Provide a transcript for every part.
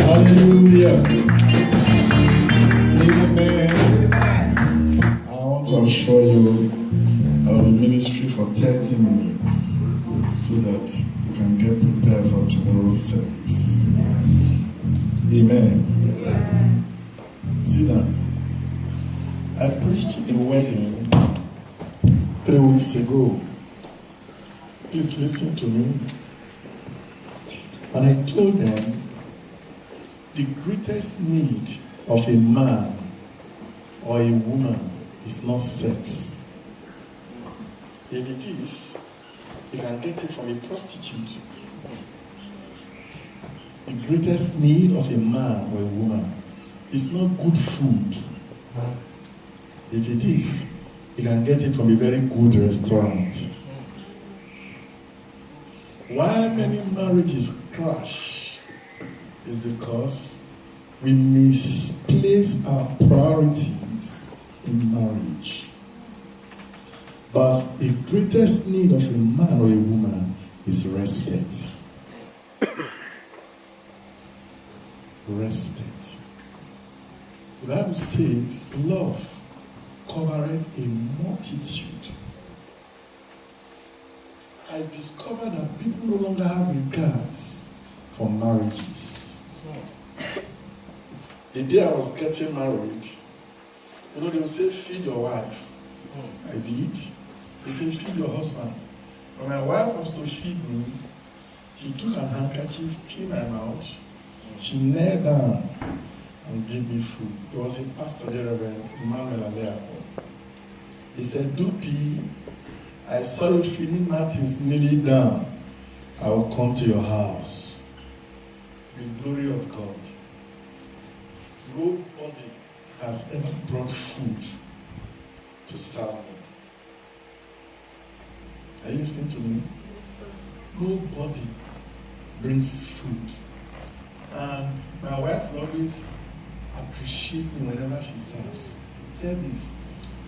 Hallelujah. Amen. I want to assure you of the ministry for 30 minutes so that you can get prepared for tomorrow's service. Amen. Sit down. I preached a wedding 3 weeks ago. Please listen to me. And I told them the greatest need of a man or a woman is not sex. If it is, you can get it from a prostitute. The greatest need of a man or a woman is not good food. If it is, you can get it from a very good restaurant. Why many marriages crash is because we misplace our priorities in marriage. But the greatest need of a man or a woman is respect. Respect. The Bible says, love covereth a multitude. I discovered that people no longer have regards for marriages. The day I was getting married, they would say, feed your wife. I did. They said, feed your husband. When my wife was to feed me, she took an handkerchief, cleaned my mouth, she knelt down and gave me food. There was a pastor there, Reverend Emmanuel Aleapo. He said, Dupi, I saw you feeding Martins nearly down. I will come to your house. To the glory of God. Nobody has ever brought food to serve me. Are you listening to me? Nobody brings food. And my wife will always appreciate me whenever she serves. Hear this.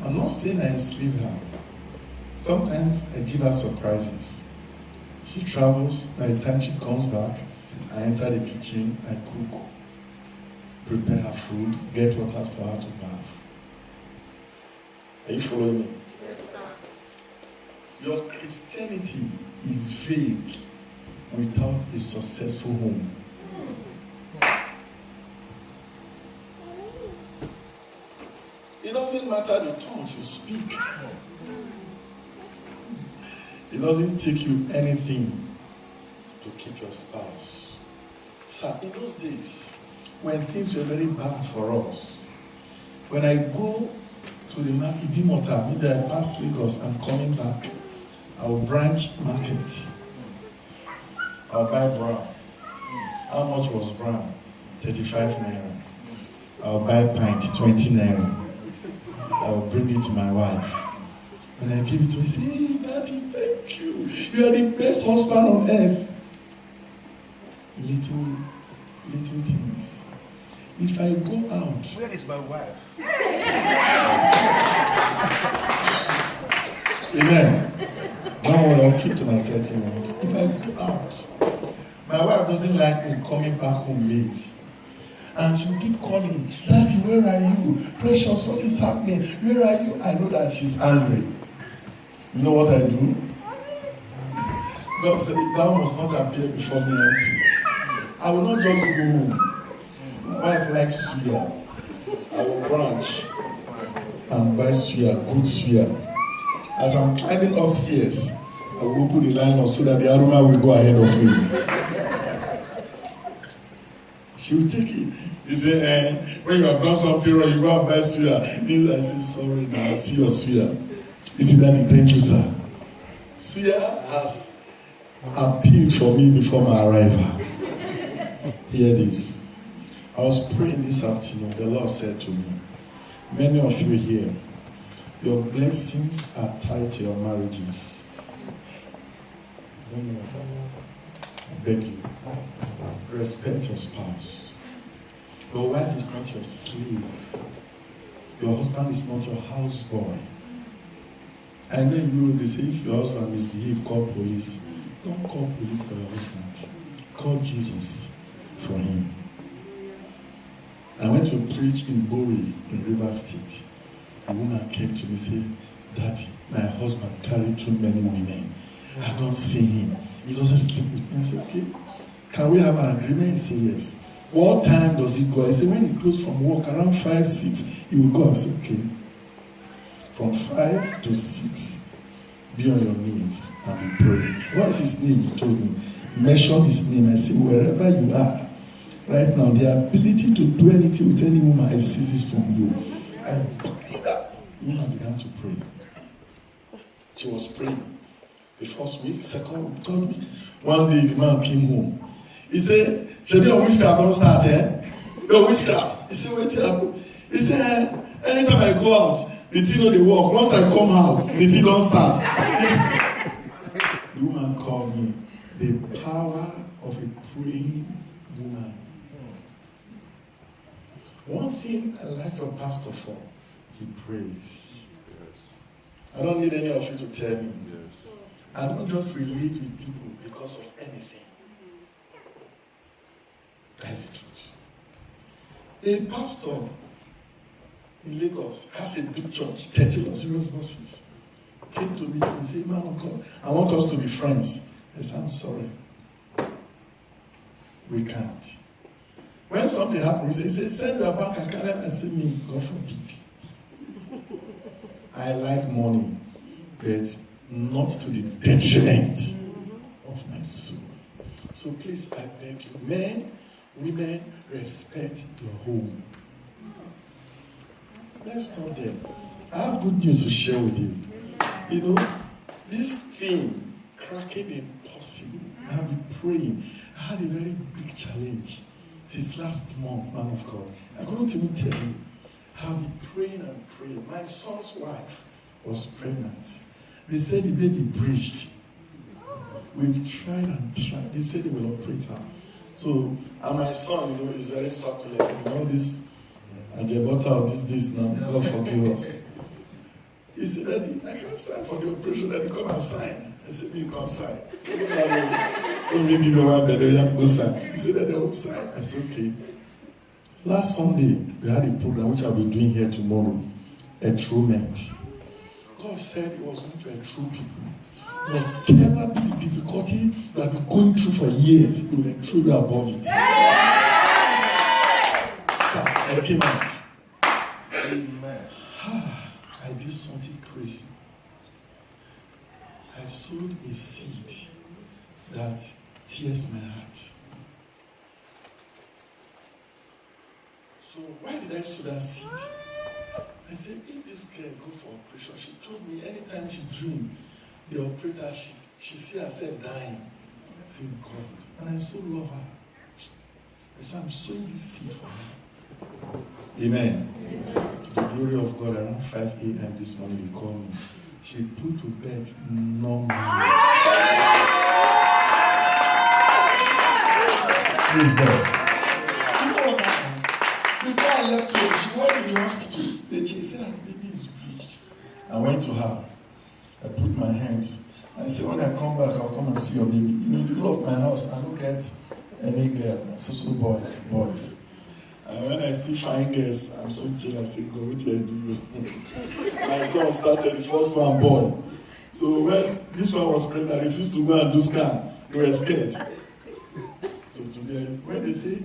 I'm not saying I enslave her. Sometimes I give her surprises. She travels, by the time she comes back, I enter the kitchen, I cook, prepare her food, get water for her to bath. Are you following me? Yes, sir. Your Christianity is vague without a successful home. It doesn't matter the tongues you speak. It doesn't take you anything to keep your spouse. Sir, in those days, when things were very bad for us, when I go to the market, Idimota, maybe I pass Lagos, I'm coming back, I'll branch market. I'll buy brown. How much was brown? 35 naira. I'll buy pint, 20 naira. I'll bring it to my wife. When I give it to her, I say, hey, Daddy, thank you. You are the best husband on earth. Little things. If I go out... Where is my wife? Amen. Don't worry, I'll keep to my 30 minutes. If I go out, my wife doesn't like me coming back home late. And she'll keep calling, Daddy, where are you? Precious, what is happening? Where are you? I know that she's angry. You know what I do? God said, thou must not appear before me empty. I will not just go home. My wife likes suya. I will branch and buy suya, good suya. As I'm climbing upstairs, I will open the nylon so that the aroma will go ahead of me. She will take it. He say, when you have done something wrong, you go and buy suya. This I say, sorry, now I see your suya. He said, Daddy, thank you, sir. Suya has appealed for me before my arrival. Hear this. I was praying this afternoon. The Lord said to me, many of you here, your blessings are tied to your marriages. I beg you, respect your spouse. Your wife is not your slave. Your husband is not your houseboy. I know in Europe they say if your husband misbehaves, call police. Don't call police for your husband. Call Jesus for him. to preach in Bori in River State. A woman came to me and said, Daddy, my husband carried too many women. I don't see him. He doesn't sleep with me. I said, okay. Can we have an agreement? He said, yes. What time does he go? I said, when he goes from work, around 5, 6, he will go. I said, okay. From 5 to 6, be on your knees and be praying. What is his name? He told me. Mention his name. I said, wherever you are, right now, the ability to do anything with any woman, I seize this from you. I bind that. The woman began to pray. She was praying. The first week, second week, third week. One day, the man came home. He said, Shebi, your witchcraft don't start, eh? Your witchcraft. He said, wait till He said, anytime I go out, the thing don't work. Once I come out, the thing don't start. The woman called me the power of a praying woman. One thing I like your pastor for, he prays. I don't need any of you to tell me. I don't just relate with people because of anything. That's the truth. A pastor in Lagos has a big church, 30 luxurious buses. Came to me and said, man of God, I want us to be friends. I said, I'm sorry. We can't. When something happens, he said, send your bank account. I said, me, God forbid. I like money, but not to the detriment of my soul. So please, I beg you, men, women, respect your home. Let's stop there. I have good news to share with you. You know, this thing, cracking impossible, I have been praying. I had a very big challenge since last month, man of God. I couldn't even tell you. I have been praying and praying. My son's wife was pregnant. They said the baby breached. We've tried and tried. They said they will operate her. So, and my son, you know, is very succulent. You know, this, and the butter of this now, God forgive us. He said, Daddy, I can't sign for the operation. Daddy, come and sign. I said, you can't sign. Don't give me one belly, go sign. He said, Daddy, I won't sign. I said, okay. Last Sunday, we had a program which I'll be doing here tomorrow. Enthronement. God said He was going to enthrone people. Whatever be the difficulty you have been going through for years, He will enthrone you above it. Sir, I came out. Amen. I did something crazy. I sowed a seed that tears my heart. So why did I sow that seed? I said, if this girl go for operation, she told me anytime she dream, the operator, she see herself dying. I said, God. And I so love her. So I'm sowing this seed for her. Amen. Amen. To the glory of God, around 5 a.m. this morning, they called me. She put to bed normally. Praise God. You know what happened? Before I left her, she went to the hospital. She said, the baby is breached. I went to her. I put my hands. I said, when I come back, I'll come and see your baby. You know, the rule of my house, I don't get any girl. So boys. And when I see fine girls, I'm so jealous. I say, God, what do I do? My son started, the first one boy. So when this one was pregnant, I refused to go and do scan. They were scared. So today, when they say,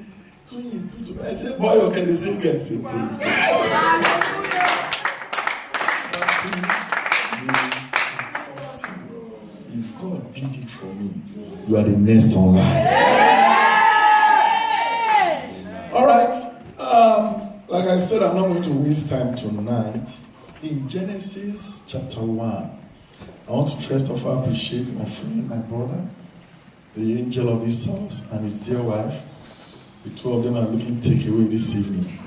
I said, boy, okay, they say, girl. I say, praise God. If God did it for me, you are the next online. All right. Like I said, I'm not going to waste time tonight. In Genesis chapter 1, I want to first of all appreciate my friend, my brother, the angel of this house, and his dear wife. The two of them are looking to take away this evening.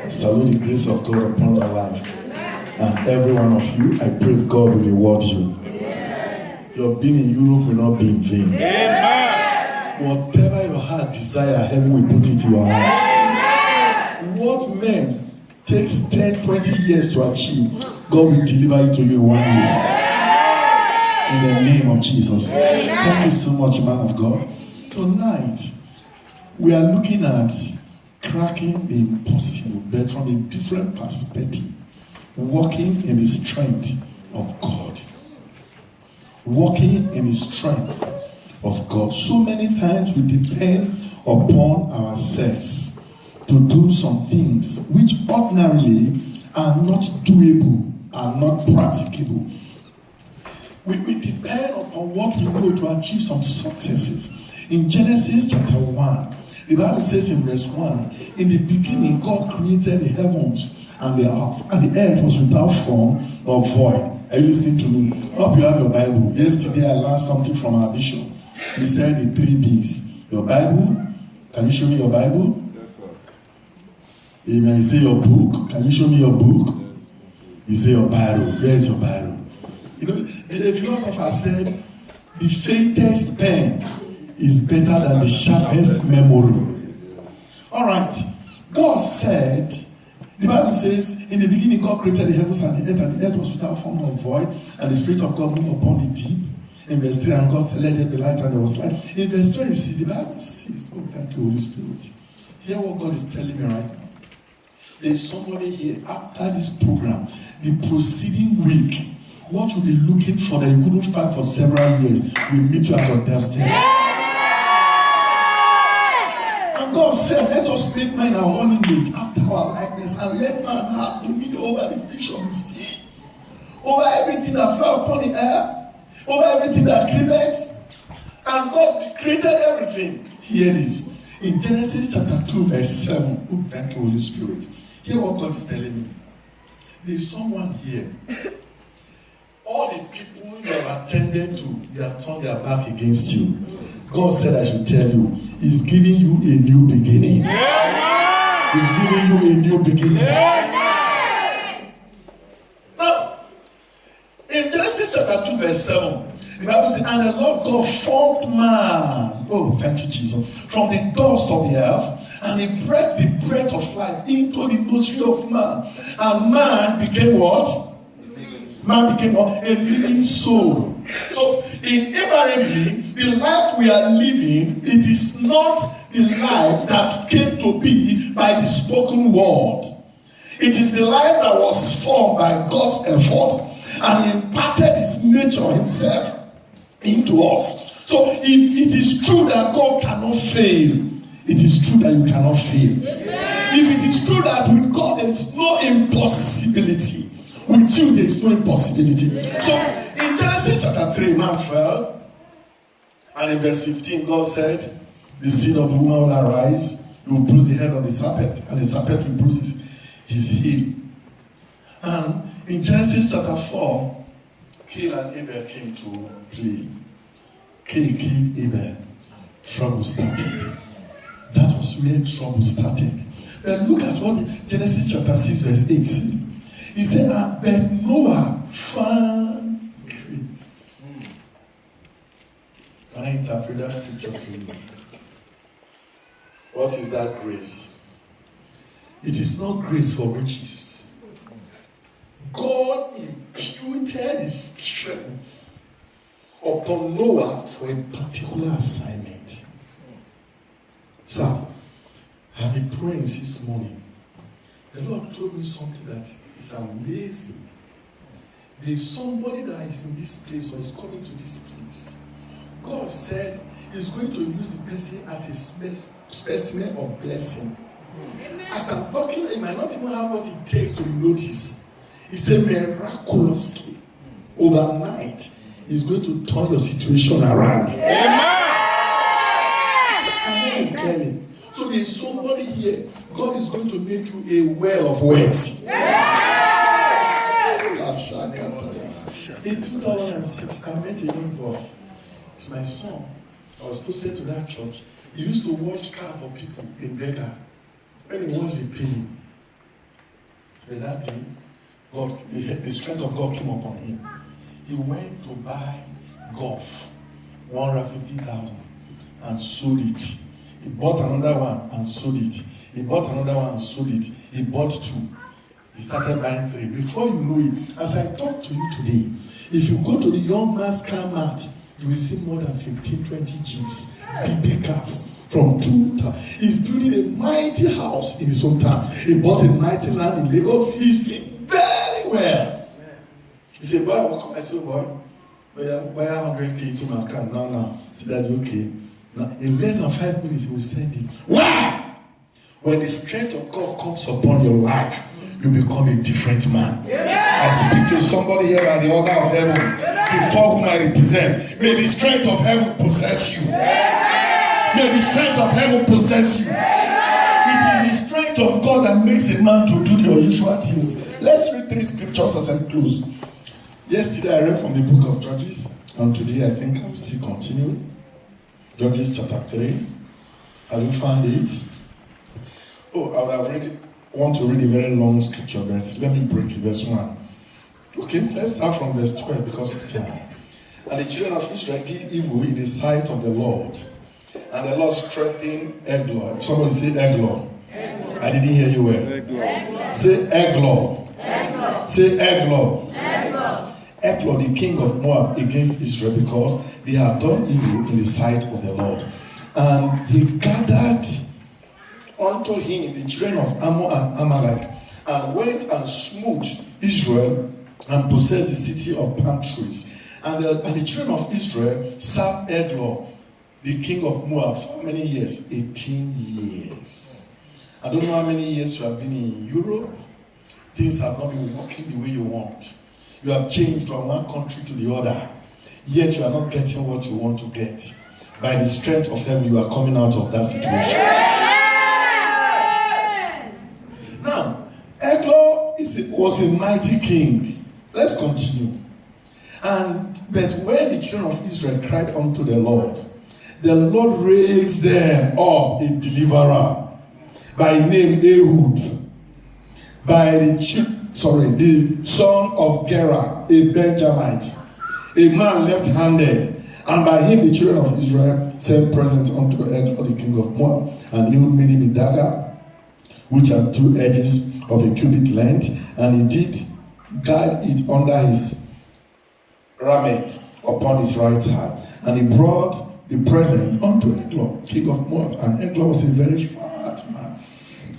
I salute the grace of God upon their life. And every one of you, I pray God will reward you. Your being in Europe will not be in vain. Whatever your heart desire, heaven will put it in your hands. What men takes 10, 20 years to achieve, God will deliver it to you in 1 year. In the name of Jesus. Thank you so much, man of God. Tonight, we are looking at cracking the impossible, but from a different perspective. Walking in the strength of God. Walking in the strength of God. So many times we depend upon ourselves to do some things which ordinarily are not doable, are not practicable. We depend upon what we know to achieve some successes. In Genesis chapter 1, the Bible says in verse 1, in the beginning God created the heavens and the earth was without form or void. Are you listening to me? I hope you have your Bible. Yesterday I learned something from our bishop. He said the 3 B's. Your Bible. Can you show me your Bible? Yes, sir. Amen. He say your book. Can you show me your book? He say your Bible. Where is your Bible? You know, the philosopher said, the faintest pen is better than the sharpest memory. All right. God said, the Bible says, in the beginning God created the heavens and the earth was without form or void, and the Spirit of God moved upon the deep. In verse 3, and God said, let there be light, and there was light. In verse 3, you see, the Bible says, oh, thank you, Holy Spirit. Hear what God is telling me right now. There is somebody here, after this program, the preceding week, what you'll be looking for that you couldn't find for several years will meet you at your doorsteps. And God said, let us make man our own image after our likeness, and let man have dominion over the fish of the sea, over everything that fly upon the air, over everything that created. And God created everything. Hear this. In Genesis chapter 2, verse 7. Oh, thank you, Holy Spirit. Hear what God is telling me. There's someone here. All the people you have attended to, they have turned their back against you. God said I should tell you, He's giving you a new beginning. He's giving you a new beginning. Now, in Genesis chapter 2, verse 7, the Bible says, and the Lord God formed man. Oh, thank you, Jesus. From the dust of the earth, and He breathed the breath of life into the nostril of man. And man became what? Man became what? A living soul. So, invariably, the life we are living, it is not the life that came to be by the spoken word. It is the life that was formed by God's effort, and He imparted His nature Himself into us. So, if it is true that God cannot fail, it is true that you cannot fail. If it is true that with God there is no impossibility, with you there is no impossibility. So in Genesis chapter 3, man fell, and in verse 15 God said, the seed of the woman will arise, he will bruise the head of the serpent, and the serpent will bruise his heel. And in Genesis chapter 4, Cain and Abel came to play. Cain killed Abel. Trouble started. That was where trouble started. But look at what Genesis chapter 6 verse 8 says. He said, but Noah found grace. Can I interpret that scripture to you? What is that grace? It is not grace for riches. God imputed His strength upon Noah for a particular assignment. Sir, I've been praying this morning. The Lord told me something that is amazing. There's somebody that is in this place or is coming to this place. God said He's going to use the person as a specimen of blessing. As I'm talking, it might not even have what it takes to be noticed. He said miraculously, overnight, He's going to turn your situation around. Amen. I am telling. So there's somebody here. God is going to make you a well of words. In 2006, I met a young boy. It's my son. I was posted to that church. He used to wash car for people in Bega. When he washed, they paid him. But that day, God, the strength of God came upon him. He went to buy golf, 150,000, and sold it. He bought another one and sold it. He bought another one and sold it. He bought 2. He started buying 3. Before you know it, as I talk to you today, if you go to the young man's car mat, you will see more than 15, 20 Jeeps, BB cars, from 2,000. He's building a mighty house in his hometown. He bought a mighty land in Lagos. He's doing very well. He said, boy, I said, boy, buy 100K to my account now. He said, Daddy, okay. Now, in less than 5 minutes, he will send it. Why? When the strength of God comes upon your life, you become a different man. I speak to somebody here by the order of heaven, before whom I represent. May the strength of heaven possess you. May the strength of heaven possess you. It is the strength of God that makes a man to do the unusual things. Let's read 3 scriptures as I close. Yesterday I read from the book of Judges, and today I think I will still continue. Judges chapter 3. Have you found it? Oh, I would have want to read a very long scripture, but let me break verse 1. Okay, let's start from verse 12 because of time. And the children of Israel did evil in the sight of the Lord. And the Lord strengthened Eglon. Somebody say Eglon. I didn't hear you well. Eglon. Say Eglon. Eglon. Say Eglon. Eglon. Eglon, the king of Moab, against Israel because they had done evil in the sight of the Lord. And he gathered unto him the children of Ammon and Amalek, and went and smote Israel and possessed the city of palm trees. And the children of Israel served Eglon, the king of Moab, for how many years? 18 years. I don't know how many years you have been in Europe. Things have not been working the way you want. You have changed from one country to the other, yet you are not getting what you want to get. By the strength of heaven, you are coming out of that situation. Eglon was a mighty king. Let's continue. But when the children of Israel cried unto the Lord raised them up a deliverer by name Ehud, by the son of Gera, a Benjamite, a man left-handed, and by him the children of Israel sent present unto Eglon, the king of Moab, and Ehud made him a dagger, which had 2 edges of a cubit length, and he did guard it under his raiment upon his right hand. And he brought the present unto Eglon, king of Moab, and Eglon was a very fat man.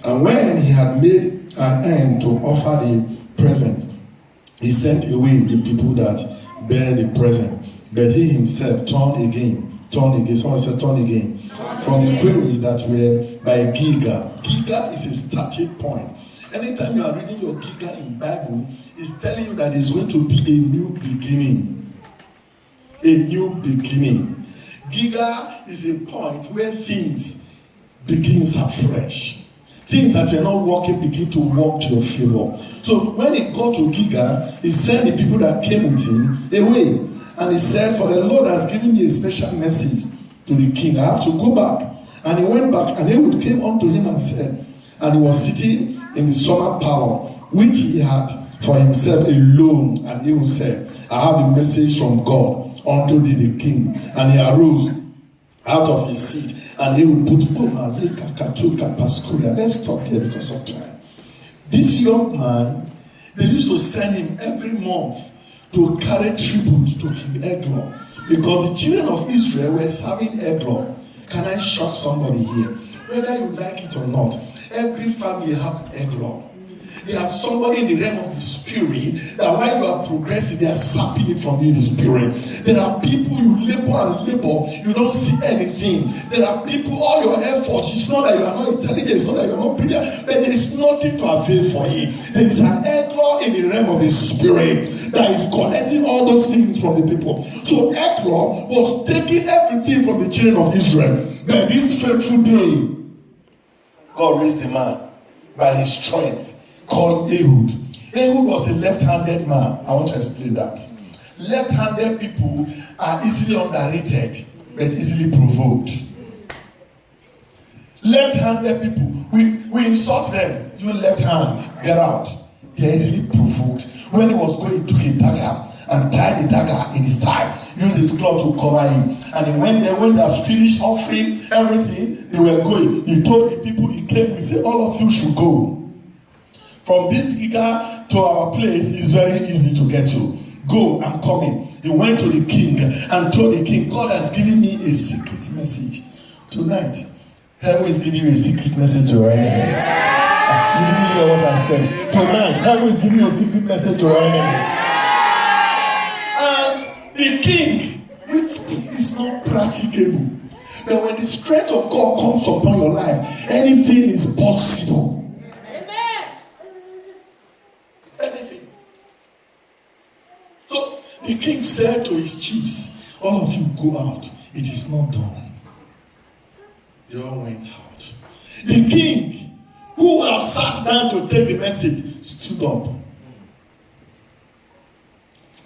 And when he had made an end to offer the present, he sent away the people that bear the present, but he himself turned again. Someone said turn again. From the quarry that were by Gilgal. Gilgal is a starting point. Anytime you are reading your Gilgal in Bible, it's telling you that it's going to be a new beginning. A new beginning. Gilgal is a point where things begins afresh. Things that were not working begin to work to your favor. So when he got to Gilgal, he sent the people that came with him away. And he said, for the Lord has given me a special message to the king. I have to go back. And he went back, and Ehud came unto him and said, and he was sitting in the summer parlor, which he had for himself alone. And he said, I have a message from God unto thee, the king. And he arose out of his seat, and he would put, let's stop there because of time. This young man, they used to send him every month to carry tribute to King Eglon, because the children of Israel were serving Eglon. Can I shock somebody here? Whether you like it or not, every family have an Eglon. They have somebody in the realm of the spirit that while you are progressing, they are sapping it from you in the spirit. There are people you labor and labor, you don't see anything. There are people, all your efforts, it's not that you are not intelligent, it's not that you are not brilliant, but there is nothing to avail for it. There is an Eglon in the realm of the spirit that is collecting all those things from the people. So Eglon was taking everything from the children of Israel. But this fateful day, God raised a man by his strength called Ehud. Ehud was a left-handed man. I want to explain that. Left-handed people are easily underrated, but easily provoked. Left-handed people, we insult them. You left hand, get out. They are easily provoked. When he was going, he took a dagger and tied the dagger in his thigh, used his cloth to cover him. And he went there, when they finished offering everything, they were going. He told the people he came, he said, all of you should go. From this Gilgal to our place is very easy to get to. Go and come in. He went to the king and told the king, God has given me a secret message. Tonight, Heaven is giving you a secret message to your enemies. You didn't hear what I said. Tonight, heaven is giving you a secret message to your enemies. And the king, which is not practicable, but when the strength of God comes upon your life, anything is possible. Amen. Anything. So the king said to his chiefs, all of you go out. It is not done. They all went out. The king, who would have sat down to take the message, stood up.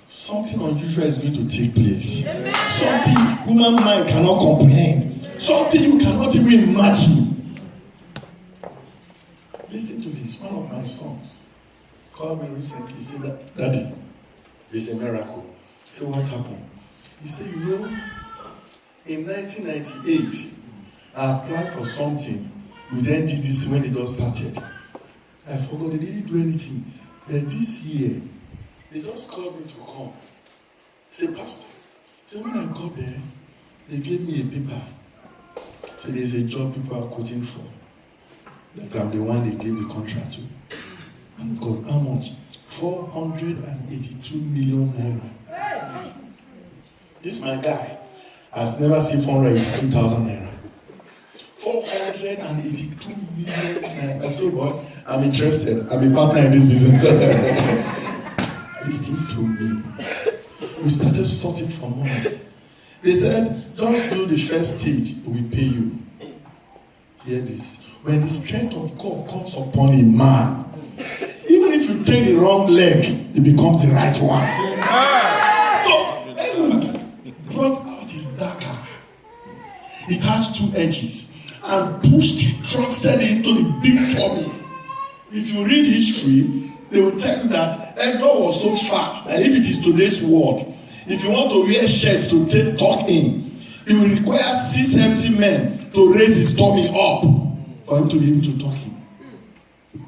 Something unusual is going to take place. Amen. Something human mind cannot comprehend. Something you cannot even imagine. Listen to this. One of my sons called me recently. He said, Daddy, it's a miracle. I said, what happened? He said, you know, in 1998, I applied for something with NDDC when it all started. I forgot, they didn't do anything. But this year, they just called me to come. Say, Pastor. So when I got there, they gave me a paper. So there's a job people are quoting for. That I'm the one they gave the contract to. And God, how much? 482 million naira. This my guy has never seen 482,000 naira. 482 million naira. I said, boy, I'm interested. I'm a partner in this business. Listen to me. We started sorting for money. They said, just do the first stage, we pay you. Hear this. When the strength of God comes upon a man, even if you take the wrong leg, it becomes the right one. So, Ehud brought out his dagger. It has two edges. And thrusted into the big tummy. If you read history, they will tell you that Edgar was so fat that if it is today's world, if you want to wear shirts to talk in, he will require 6 hefty men to raise his tummy up for him to be able to talk in.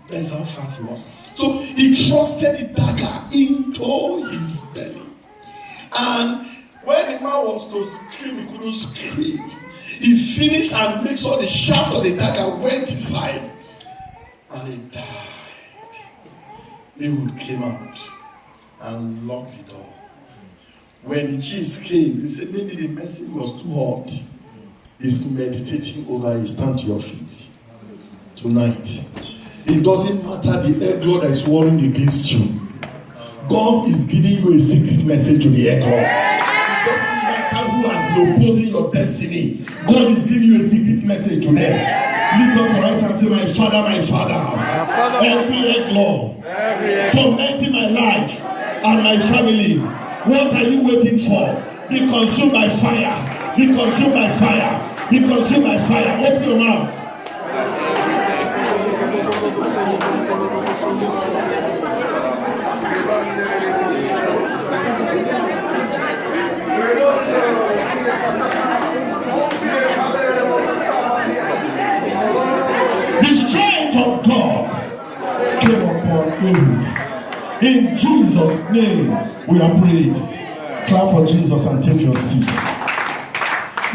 That is how fat he was. So he thrusted the dagger into his belly. And when the man was to scream, he couldn't scream. He finished and made sure the shaft of the dagger went inside. And he died. Ehud came out and locked the door. When the chiefs came, they said maybe the message was too hot. He's meditating over it. Stand to your feet. Tonight. It doesn't matter the egg that is warring against you. God is giving you a secret message to the egg. It doesn't matter who has been opposing your destiny. God is giving you a secret message to them. Lift up your hands and say, my Father, every egg tormenting my life and my family. What are you waiting for? Be consumed by fire. Be consumed by fire. Be consumed by fire. Open your mouth. The strength of God came upon Ehud. In Jesus' name, we are prayed. Clap for Jesus and take your seat.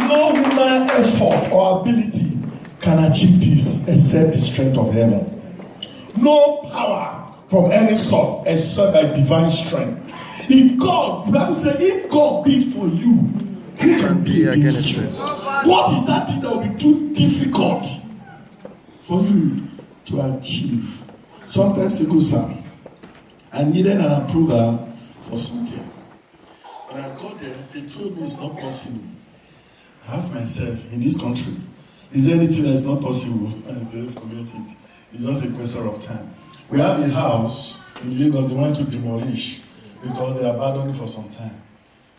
No human effort or ability can achieve this except the strength of heaven. No power from any source except by divine strength. If God, the Bible says, if God be for you, who can be against you? What is that thing that will be too difficult for you to achieve? Sometimes it goes on. I needed an approval for something. When I got there, they told me it's not possible. I asked myself, in this country, is there anything that's not possible? And I said, forget it. It's just a question of time. We have a house in Lagos they want to demolish because they abandoned it for some time.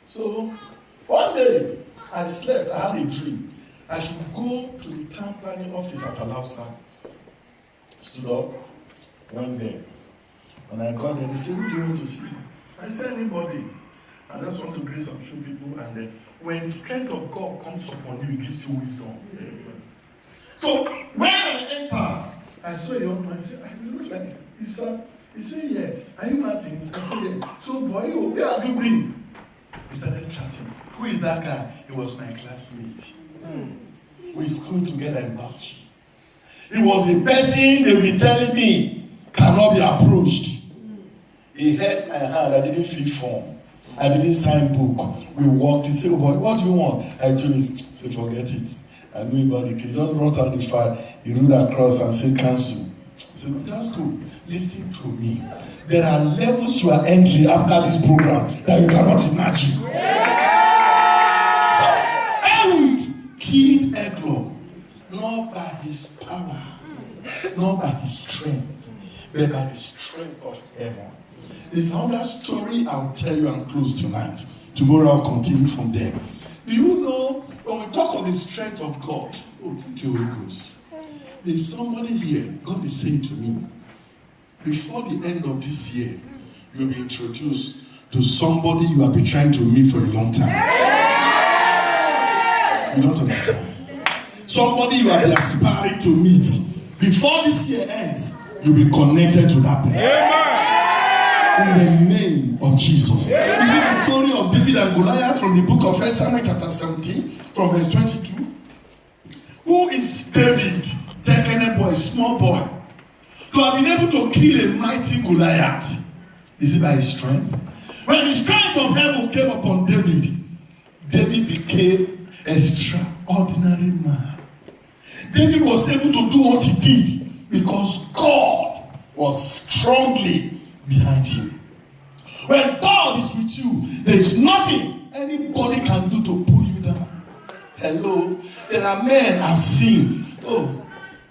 So, one day, I slept, I had a dream. I should go to the town planning office at Alausa. Stood up, went there. When I got there, they said, who do you want to see? I said, anybody. I just want to greet some few people. And then, when the strength of God comes upon you, it gives you wisdom. So, when I entered, I saw a young man. I said, I look like it. He said, yes. Are you Martins? I said, yes. So, boy, where have you been? He started chatting. Who is that guy? He was my classmate. We schooled together in Bauchi. He was a person they be telling me cannot be approached. He held my hand. I didn't fill form. I didn't sign book. We walked. He said, "Oh boy, what do you want?" I told him, "Say forget it. I knew about the case." He just brought out the file. He wrote across and said, "Cancel." I said, "That's cool. Listen to me. There are levels you are entering after this program that you cannot imagine." So, Ehud killed Eglon, not by his power, not by his strength, but by the strength of heaven. There's another story I'll tell you and close tonight. Tomorrow I'll continue from there. Do you know, when we talk of the strength of God, oh, thank you, Holy Ghost. There's somebody here, God is saying to me, before the end of this year, you'll be introduced to somebody you have been trying to meet for a long time. You don't understand. Somebody you have been aspiring to meet. Before this year ends, you'll be connected to that person. In the name of Jesus. You see the story of David and Goliath from the book of 1 Samuel chapter 17, from verse 22. Who is David, taken boy, small boy, to have been able to kill a mighty Goliath? Is it by his strength? When the strength of heaven came upon David, David became an extraordinary man. David was able to do what he did because God was strongly behind him. When God is with you, there is nothing anybody can do to pull you down. Hello, there are men I've seen. Oh,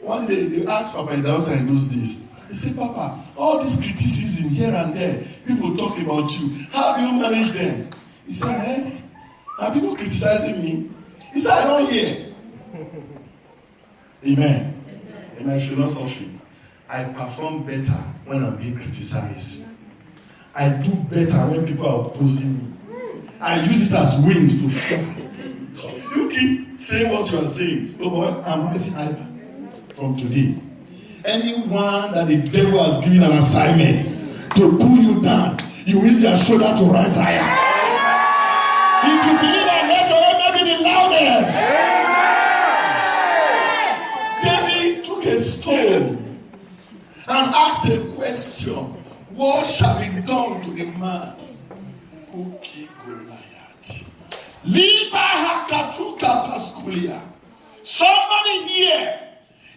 one day they asked Papa Idausa and knows this. He said, "Papa, all this criticism here and there, people talk about you. How do you manage them?" He said, "Are people criticizing me?" He said, "I don't hear." Amen. In my philosophy, I perform better when I'm being criticized. I do better when people are opposing me. I use it as wings to fly. So you keep saying what you are saying. Oh boy, I'm rising higher from today. Anyone that the devil has given an assignment to pull you down, you use their shoulder to rise higher. If you believe I let your amen be the loudest. David took a stone and asked a question: what shall be done to the man who killed Goliath? Liba hakatuka paskulia. Somebody here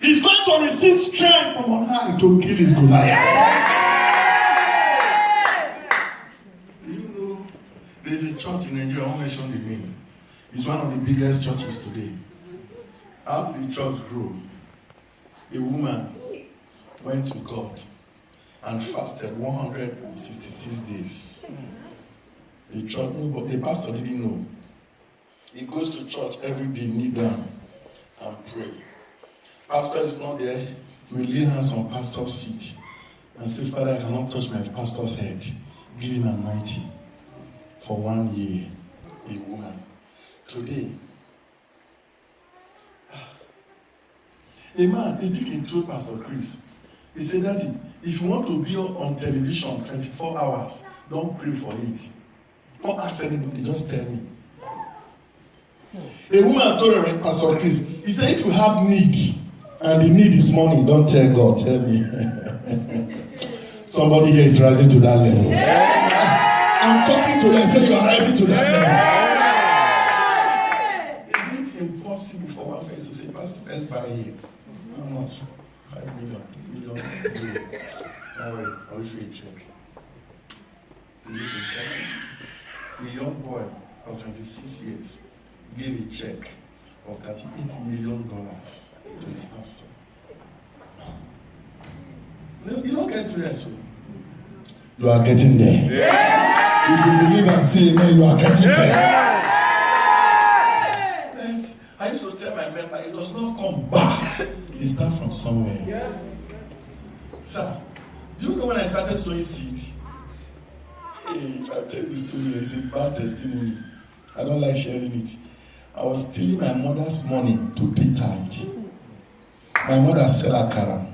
is going to receive strength from on high to kill his Goliath. You know, there's a church in Nigeria, I won't mention the name. It's one of the biggest churches today. How did the church grow? A woman went to God and fasted 166 days. The church, the pastor didn't know. He goes to church every day, kneel down and pray. Pastor is not there. He will lay hands on pastor's seat and say, "Father, I cannot touch my pastor's head. Give him anointing." For 1 year, a woman. Today, a man, a deacon told Pastor Chris, he said, "Daddy, if you want to be on television 24 hours, don't pray for it. Don't ask anybody, just tell me." A woman told Pastor Chris, he said, "If you have need, and the need is money, don't tell God, tell me." Somebody here is rising to that level. I'm talking to you and say you are rising to that level. Is it impossible for one person to say, "Pastor, let's buy here"? How much? 5 million, 3 million. Now wait, I will show you a check. Is it impossible? A young boy of 26 years gave a check of $38 million to his pastor. You don't get to that, so you are getting there. Yeah. If you believe and say amen, you are getting there. And I used to tell my member, it does not come back. It starts from somewhere. Yes. Sir, do you know when I started sowing seed? Hey, if I tell you this story, it's a bad testimony. I don't like sharing it. I was stealing my mother's money to pay tithe. My mother sell akara.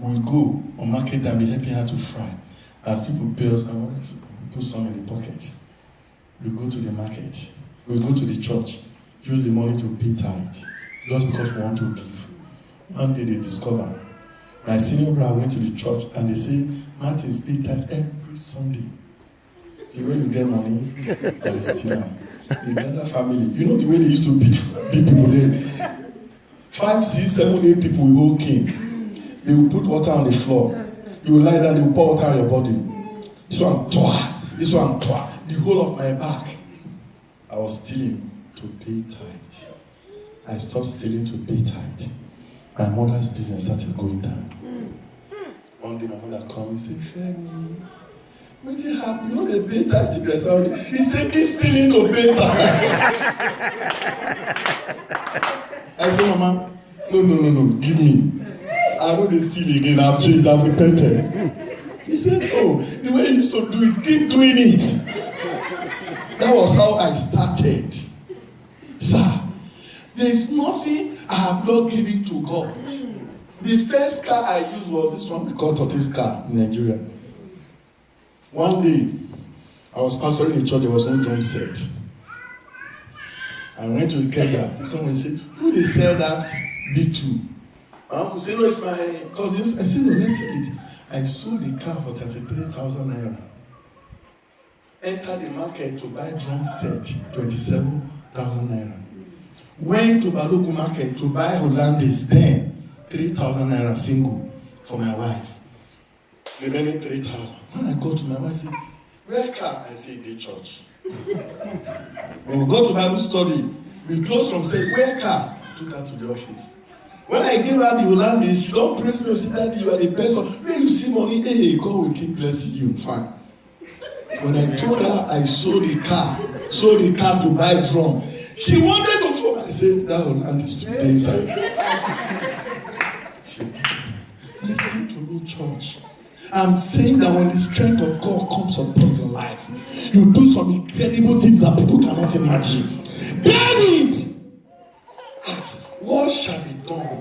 We go on market and be helping her to fry. As people pay us, my mother put some in the pocket. We go to the market. We go to the church. Use the money to pay tithe. just because we want to give. One day they discover my senior brother went to the church and they say, Martins pay tithe every Sunday. See, when you get money, you steal them. The gather family. You know the way they used to beat people there? 5, 6, 7, 8 people will go king. They will put water on the floor. You will lie down, they will pour water on your body. This one, toa. This one, toa. The whole of my back. I was stealing to pay tithe. I stopped stealing to pay tithe. My mother's business started going down. One day my mother called me and said, Femi, what's happened? You know they pay tithe to their salary. He said, keep stealing to pay tithe. I said, Mama, no, give me. I know they steal again. I've changed, I've repented. He said, oh, the way you used to do it, keep doing it. That was how I started. Sir, there is nothing I have not given to God. The first car I used was this one we call Tortoise car in Nigeria. One day, I was pastoring a church, there was no drum set. I went to Ikeja. Someone said, who they sell that B2? My uncle said, no, it's my cousins. I said, no, let's sell it. I sold the car for 33,000 naira. Entered the market to buy drum set, 27,000 naira. Went to Balogun market to buy Hollandis, then 3,000 naira single for my wife. Remaining 3,000. When I go to my wife, I say, where car? I say, the church. When we go to Bible study, we close from say, where car? Took her to the office. When I gave her the Hollandis, she don't praise me and say, Daddy, you are the person. Where you see money, hey, God will keep blessing you. Fine. When I told her I sold the car to buy drum, she wanted to throw. I said, that Hollandis to the inside. Listen to me, church. I'm saying that when the strength of God comes upon your life, you do some incredible things that people cannot imagine. David asked, what shall be done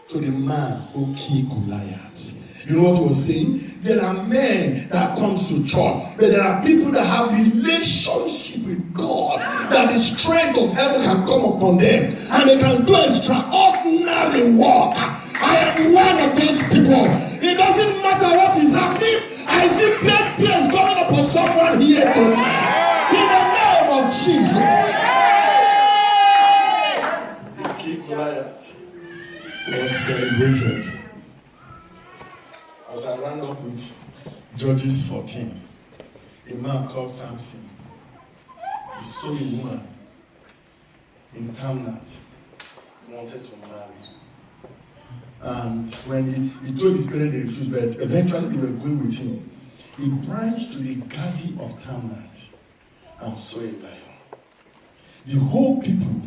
to the man who killed Goliath? You know what he was saying? There are men that comes to church, but there are people that have relationship with God, that the strength of heaven can come upon them, and they can do extraordinary work. I am one of those people. It doesn't matter what is happening. I see great tears coming upon someone here tonight. In the name of Jesus. The king Goliath was celebrated. As I round up with Judges 14, a man called Samson, he saw a woman in Tamnath he wanted to marry. And when he told his parents they refused, but eventually they were going with him, he branched to the garden of Tamnath and saw a lion. The whole people